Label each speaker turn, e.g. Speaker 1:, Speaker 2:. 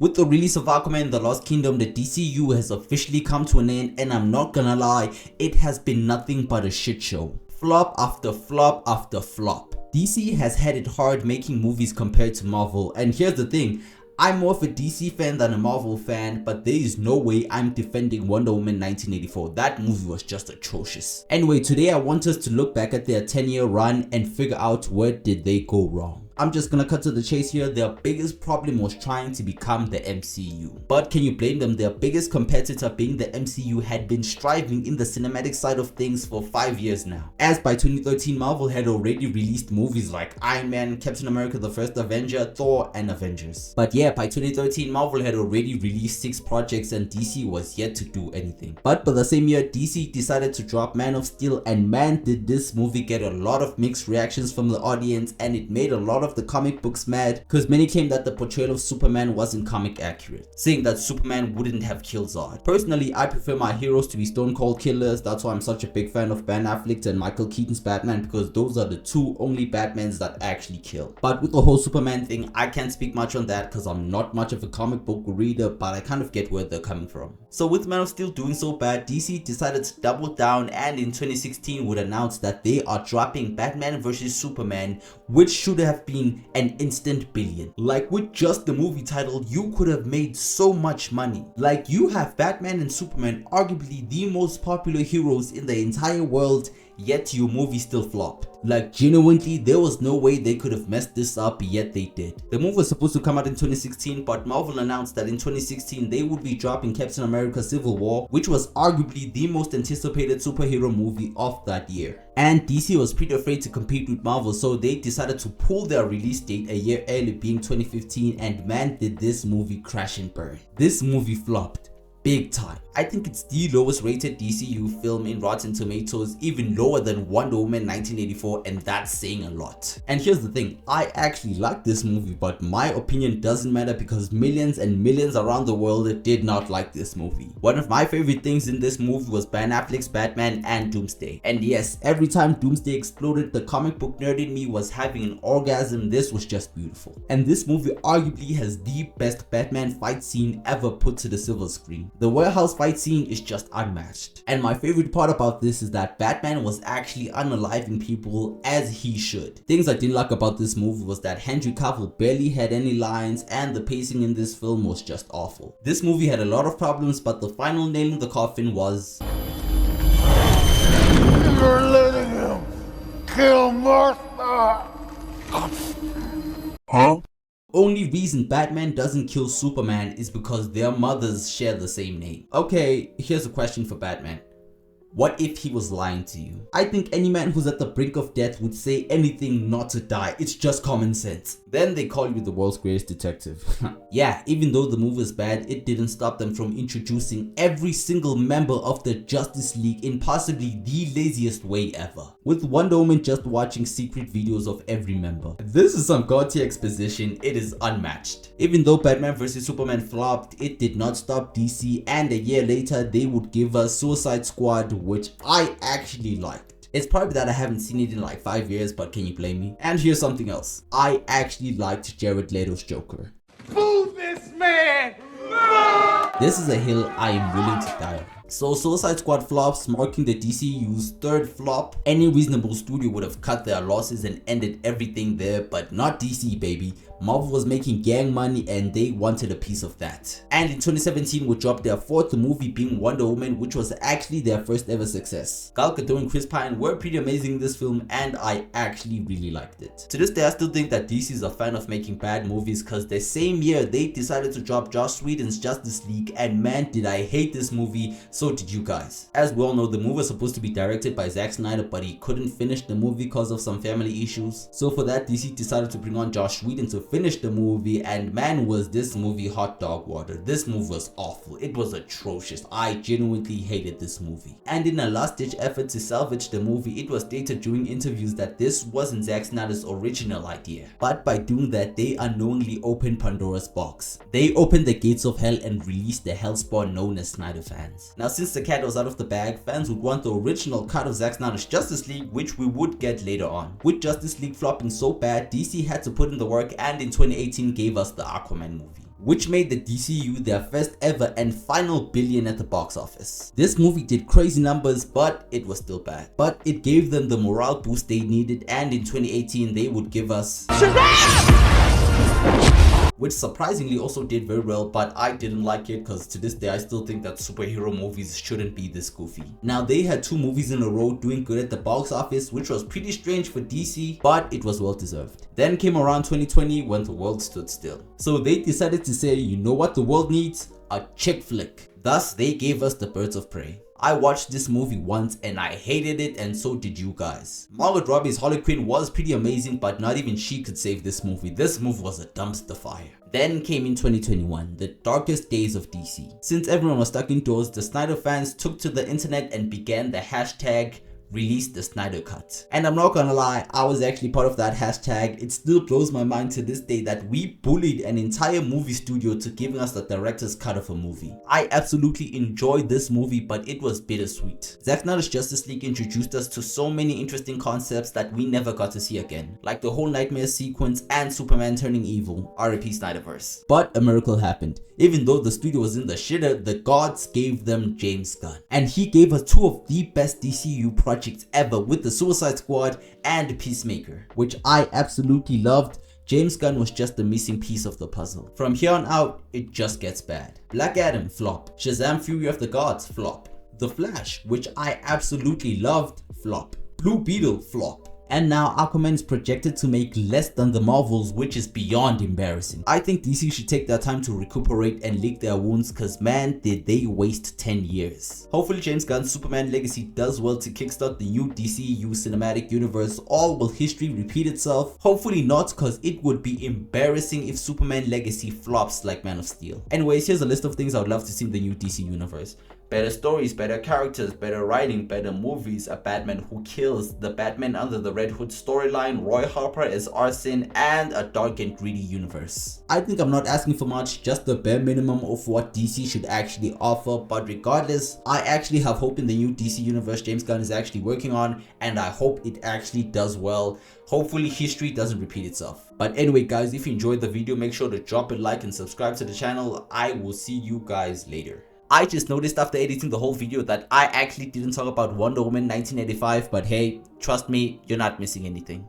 Speaker 1: With the release of Aquaman The Lost Kingdom, the DCU has officially come to an end, and I'm not gonna lie, it has been nothing but a shit show. Flop after flop after flop. DC has had it hard making movies compared to Marvel, and here's the thing, I'm more of a DC fan than a Marvel fan, but there is no way I'm defending Wonder Woman 1984. That movie was just atrocious. Anyway, today I want us to look back at their 10-year run and figure out where did they go wrong. I'm just gonna cut to the chase here. Their biggest problem was trying to become the MCU. But can you blame them? Their biggest competitor being the MCU had been striving in the cinematic side of things for 5 years now. As by 2013, Marvel had already released movies like Iron Man, Captain America the First Avenger, Thor, and Avengers. But yeah, by 2013, Marvel had already released 6 projects and DC was yet to do anything. But by the same year, DC decided to drop Man of Steel, and man did this movie get a lot of mixed reactions from the audience, and it made a lot of the comic books mad because many claimed that the portrayal of Superman wasn't comic accurate, saying that Superman wouldn't have killed Zod. Personally, I prefer my heroes to be stone cold killers. That's why I'm such a big fan of Ben Affleck and Michael Keaton's Batman, because those are the 2 only Batmans that actually kill. But with the whole Superman thing, I can't speak much on that because I'm not much of a comic book reader, but I kind of get where they're coming from. So with Man of Steel doing so bad, DC decided to double down and in 2016 would announce that they are dropping Batman vs Superman, which should have been an instant billion. Like, with just the movie title, you could have made so much money. Like, you have Batman and Superman, arguably the most popular heroes in the entire world, yet your movie still flopped. Like, genuinely, there was no way they could have messed this up, yet they did. The movie was supposed to come out in 2016, but Marvel announced that in 2016 they would be dropping Captain America Civil War, which was arguably the most anticipated superhero movie of that year. And DC was pretty afraid to compete with Marvel, so they decided to pull their release date a year early, being 2015, and man did this movie crash and burn. This movie flopped big time. I think it's the lowest rated DCU film in Rotten Tomatoes, even lower than Wonder Woman 1984, and that's saying a lot. And here's the thing, I actually like this movie, but my opinion doesn't matter because millions and millions around the world did not like this movie. One of my favorite things in this movie was Ben Affleck's Batman and Doomsday. And yes, every time Doomsday exploded, the comic book nerd in me was having an orgasm. This was just beautiful. And this movie arguably has the best Batman fight scene ever put to the silver screen. The warehouse fight scene is just unmatched. And my favorite part about this is that Batman was actually unaliving people as he should. Things I didn't like about this movie was that Henry Cavill barely had any lines and the pacing in this film was just awful. This movie had a lot of problems, but the final nail in the coffin was...
Speaker 2: You're letting him kill Martha! Huh?
Speaker 1: Only reason Batman doesn't kill Superman is because their mothers share the same name. Okay, here's a question for Batman. What if he was lying to you? I think any man who's at the brink of death would say anything not to die. It's just common sense. Then they call you the world's greatest detective. Yeah, even though the movie is bad, it didn't stop them from introducing every single member of the Justice League in possibly the laziest way ever, with Wonder Woman just watching secret videos of every member. This is some god tier exposition. It is unmatched. Even though Batman vs Superman flopped, it did not stop DC, and a year later they would give us Suicide Squad, which I actually liked. It's probably that I haven't seen it in like 5 years, but can you blame me? And here's something else. I actually liked Jared Leto's Joker.
Speaker 2: Boo this man!
Speaker 1: This is a hill I am willing to die on. So Suicide Squad flops, marking the DCU's 3rd flop. Any reasonable studio would have cut their losses and ended everything there, but not DC, baby. Marvel was making gang money and they wanted a piece of that. And in 2017 would drop their 4th movie, being Wonder Woman, which was actually their first ever success. Gal Gadot and Chris Pine were pretty amazing in this film and I actually really liked it. To this day I still think that DC is a fan of making bad movies, because the same year they decided to drop Joss Whedon's Justice League, and man did I hate this movie, so did you guys. As we all know, the movie was supposed to be directed by Zack Snyder, but he couldn't finish the movie because of some family issues. So for that, DC decided to bring on Joss Whedon to finish the movie, and man was this movie hot dog water. This movie was awful. It was atrocious. I genuinely hated this movie. And in a last ditch effort to salvage the movie, it was stated during interviews that this wasn't Zack Snyder's original idea. But by doing that, they unknowingly opened Pandora's box. They opened the gates of hell and released the hellspawn known as Snyder fans. Now since the cat was out of the bag, fans would want the original cut of Zack Snyder's Justice League, which we would get later on. With Justice League flopping so bad, DC had to put in the work, and in 2018 gave us the Aquaman movie. which made the DCU their first ever and final billion at the box office. This movie did crazy numbers, but it was still bad. But it gave them the morale boost they needed, and in 2018 they would give us which surprisingly also did very well, but I didn't like it because to this day I still think that superhero movies shouldn't be this goofy. Now they had 2 movies in a row doing good at the box office, which was pretty strange for DC, but it was well deserved. Then came around 2020 when the world stood still. So they decided to say, you know what the world needs? A chick flick. Thus they gave us the Birds of Prey. I watched this movie once and I hated it, and so did you guys. Margot Robbie's Harley Quinn was pretty amazing, but not even she could save this movie. This movie was a dumpster fire. Then came in 2021, the darkest days of DC. Since everyone was stuck indoors, the Snyder fans took to the internet and began the hashtag release the Snyder Cut. And I'm not gonna lie, I was actually part of that hashtag. It still blows my mind to this day that we bullied an entire movie studio to giving us the director's cut of a movie. I absolutely enjoyed this movie, but it was bittersweet. Zack Snyder's Justice League introduced us to so many interesting concepts that we never got to see again, like the whole nightmare sequence and Superman turning evil, RIP Snyderverse. But a miracle happened. Even though the studio was in the shitter, the gods gave them James Gunn. And he gave us 2 of the best DCU projects ever with the Suicide Squad and Peacemaker, which I absolutely loved. James Gunn was just the missing piece of the puzzle. From here on out, it just gets bad. Black Adam, flop. Shazam Fury of the Gods, flop. The Flash, which I absolutely loved, flop. Blue Beetle, flop. And now Aquaman is projected to make less than the Marvels, which is beyond embarrassing. I think DC should take their time to recuperate and lick their wounds, cause man did they waste 10 years. Hopefully James Gunn's Superman Legacy does well to kickstart the new DCU cinematic universe, or will history repeat itself? Hopefully not, cause it would be embarrassing if Superman Legacy flops like Man of Steel. Anyways, here's a list of things I would love to see in the new DC universe. Better stories, better characters, better writing, better movies, a Batman who kills, the Batman under the Red Hood storyline, Roy Harper as Arson, and a dark and greedy universe. I think I'm not asking for much, just the bare minimum of what DC should actually offer, but regardless, I actually have hope in the new DC universe James Gunn is actually working on, and I hope it actually does well. Hopefully history doesn't repeat itself. But anyway guys, if you enjoyed the video, make sure to drop a like and subscribe to the channel. I will see you guys later. I just noticed after editing the whole video that I actually didn't talk about Wonder Woman 1985, but hey, trust me, you're not missing anything.